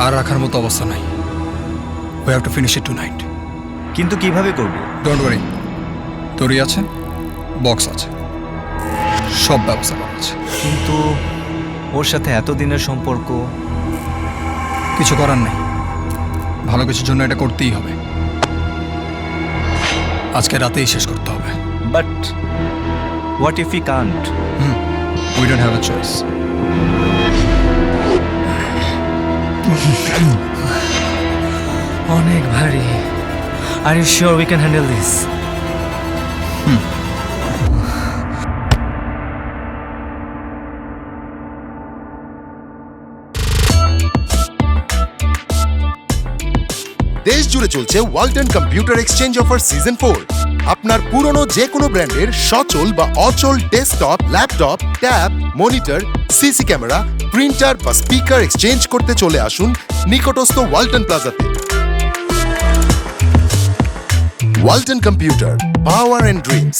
আর রাখার মতো অবস্থা নাই। We have to finish it tonight. কিন্তু কিভাবে করব? ডোন্ট ওয়ারি, দড়ি আছে, বক্স আছে, সব ব্যবস্থা করা আছে। কিন্তু ওর সাথে এতদিনের সম্পর্ক। কিছু করার নেই, ভালো কিছুর জন্য এটা করতেই হবে। আজকে রাতেই শেষ করতে হবে। But what if I can't? We don't have a choice. অনেক ভারী। Are you sure we can handle this? দেশ জুড়ে চলছে Walton computer exchange offer season 4। আপনার পুরনো যে কোনো ব্র্যান্ডের সচল বা অচল desktop, laptop, tab, monitor, CC camera, printer বা স্পিকার এক্সচেঞ্জ করতে চলে আসুন নিকটস্থ ওয়ালটন প্লাজাতে। Walton computer, power and dreams.